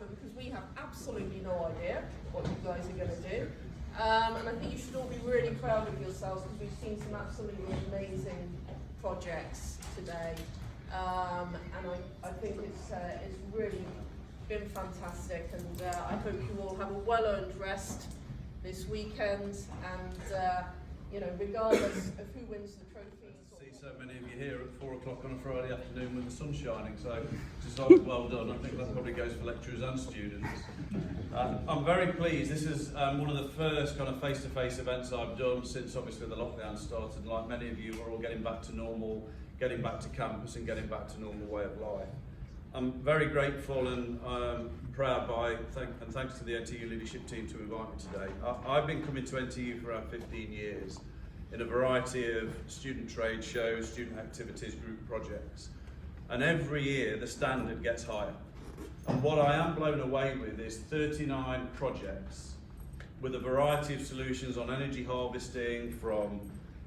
happen because we have absolutely no idea what you guys are going to do. And I think you should all be really proud of yourselves because we've seen some absolutely amazing projects today. And I think it's really been fantastic, and I hope you all have a well-earned rest this weekend, and you know, regardless of who wins the trophies. I see so many of you here at 4 o'clock on a Friday afternoon when the sun's shining, so just well done. I think that probably goes for lecturers and students. I'm very pleased. This is one of the first kind of face-to-face events I've done since obviously the lockdown started. Like many of you, we're all getting back to normal, getting back to campus and getting back to normal way of life. I'm very grateful and proud and thanks to the NTU leadership team to invite me today. I've been coming to NTU for around 15 years in a variety of student trade shows, student activities, group projects. And every year the standard gets higher. And what I am blown away with is 39 projects with a variety of solutions on energy harvesting, from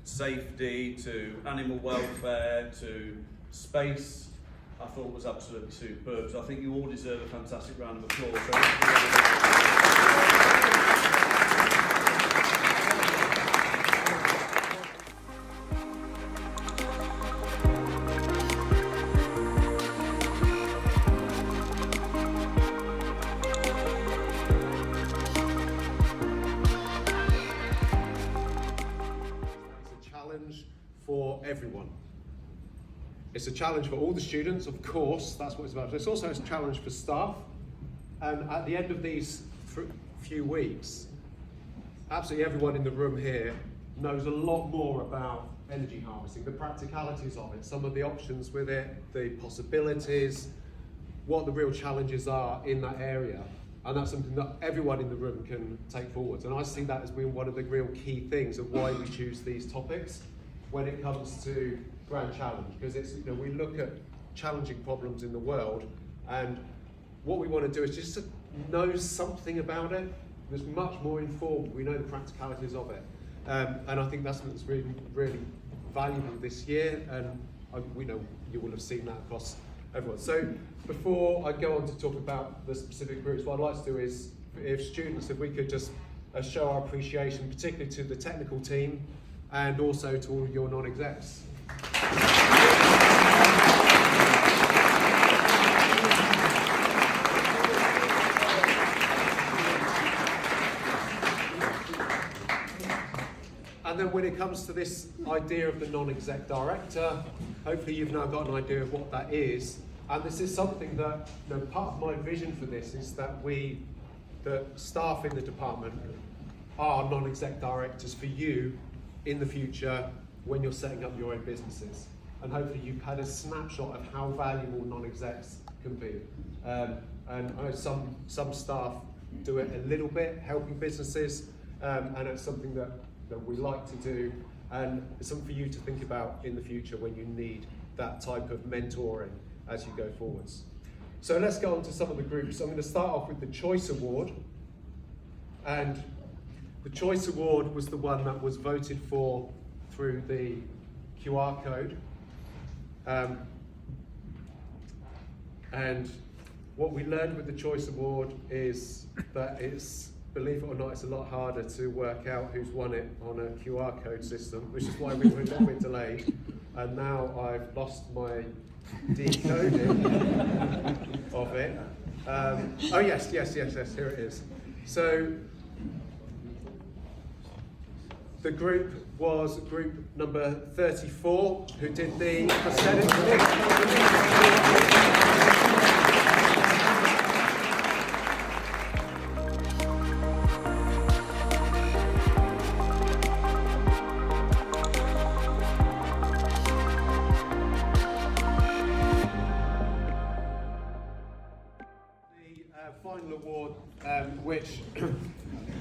safety to animal welfare to space. I thought was absolutely superb. So I think you all deserve a fantastic round of applause. It's a challenge for everyone. It's a challenge for all the students, of course, that's what it's about. But it's also a challenge for staff. And at the end of these few weeks, absolutely everyone in the room here knows a lot more about energy harvesting, the practicalities of it, some of the options with it, the possibilities, what the real challenges are in that area. And that's something that everyone in the room can take forward. And I see that as being one of the real key things of why we choose these topics when it comes to Grand Challenge, because it's, you know, we look at challenging problems in the world, and what we want to do is just to know something about it that's much more informed. We know the practicalities of it, and I think that's what's really, really valuable this year, and we know you will have seen that across everyone. So before I go on to talk about the specific groups, what I'd like to do is, if we could just show our appreciation, particularly to the technical team and also to all of your non-execs. And then when it comes to this idea of the non-exec director, hopefully you've now got an idea of what that is. And this is something that, you know, part of my vision for this is that the staff in the department are non-exec directors for you in the future when you're setting up your own businesses. And hopefully you've had a snapshot of how valuable non-execs can be. And I know some staff do it a little bit, helping businesses, and it's something that we like to do, and it's something for you to think about in the future when you need that type of mentoring as you go forwards. So let's go on to some of the groups. I'm going to start off with the Choice Award, and the Choice Award was the one that was voted for through the QR code. And what we learned with the Choice Award is that it's, believe it or not, it's a lot harder to work out who's won it on a QR code system, which is why we were a little bit delayed. And now I've lost my decoding of it. Oh yes, here it is. So the group was group number 34, who did the final award, which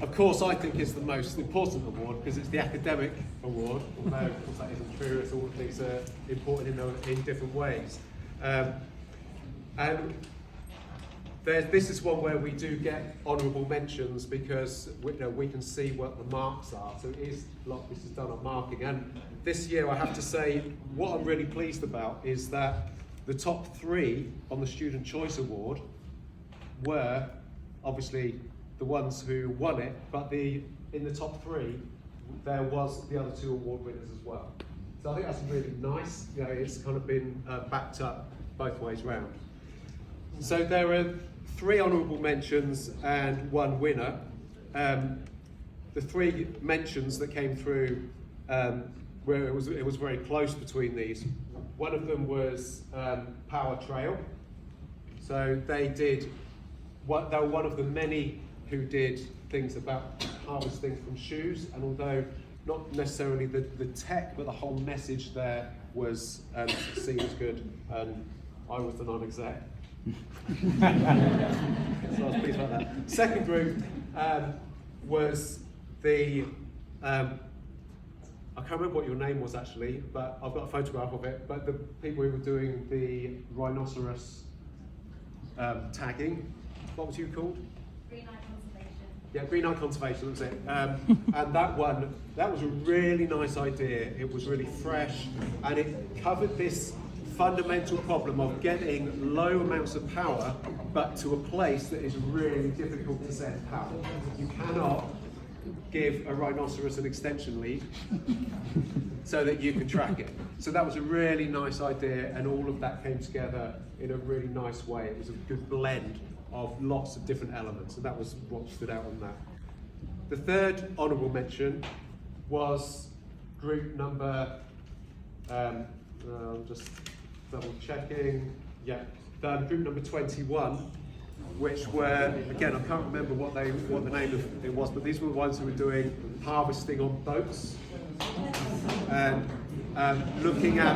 of course I think is the most important award because it's the academic award, although of course that isn't true, it's all things are important in different ways. And this is one where we do get honourable mentions because we can see what the marks are, so it is this is done on marking. And this year I have to say what I'm really pleased about is that the top 3 on the Student Choice Award were obviously the ones who won it, but in the top 3, there was the other 2 award winners as well. So I think that's really nice. You know, it's kind of been backed up both ways round. So there are 3 honourable mentions and 1 winner. The 3 mentions that came through, where it was very close between these. One of them was Power Trail. So they were one of the many who did things about harvesting from shoes, and although not necessarily the tech, but the whole message there was seen as good, and I was the non-exec. So I was pleased about that. Second group was the, I can't remember what your name was actually, but I've got a photograph of it, but the people who were doing the rhinoceros tagging, what was you called? Green Eye Conservation. Yeah, Green Eye Conservation, that was it. And that was a really nice idea. It was really fresh, and it covered this fundamental problem of getting low amounts of power, but to a place that is really difficult to send power. You cannot give a rhinoceros an extension lead so that you can track it. So that was a really nice idea, and all of that came together in a really nice way. It was a good blend of lots of different elements, and that was what stood out on that. The third honourable mention was group number, I'm just double checking, yeah, group number 21, which were, again, I can't remember what the name of it was, but these were the ones who were doing harvesting on boats, and looking at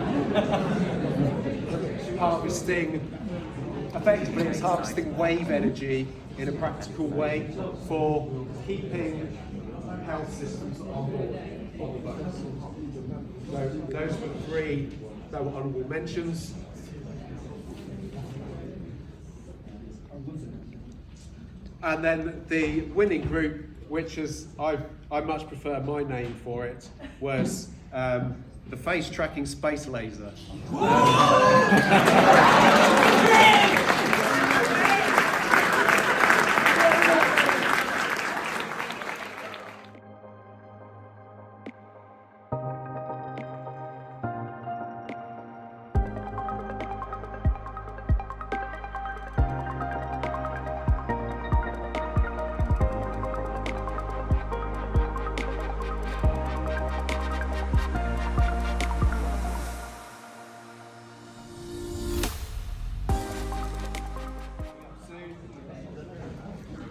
harvesting, effectively it's harvesting wave energy in a practical way for keeping health systems on board on the boats. So those were 3 that were honourable mentions. And then the winning group, which is, I much prefer my name for it, was the Face Tracking Space Laser.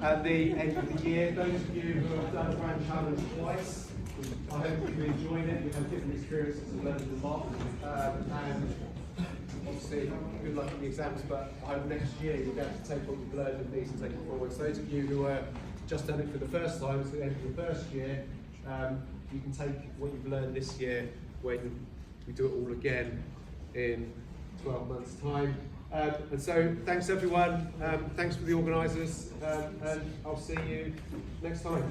At the end of the year, those of you who have done Grand Challenge twice, I hope you've enjoyed it. We've had different experiences and learned a lot. And obviously, good luck in the exams, but I hope next year you'll be able to take what you've learned in these and take it forward. So those of you who are just done it for the first time, so at the end of the first year, you can take what you've learned this year when we do it all again in 12 months' time. And so, thanks everyone, thanks for the organisers, and I'll see you next time.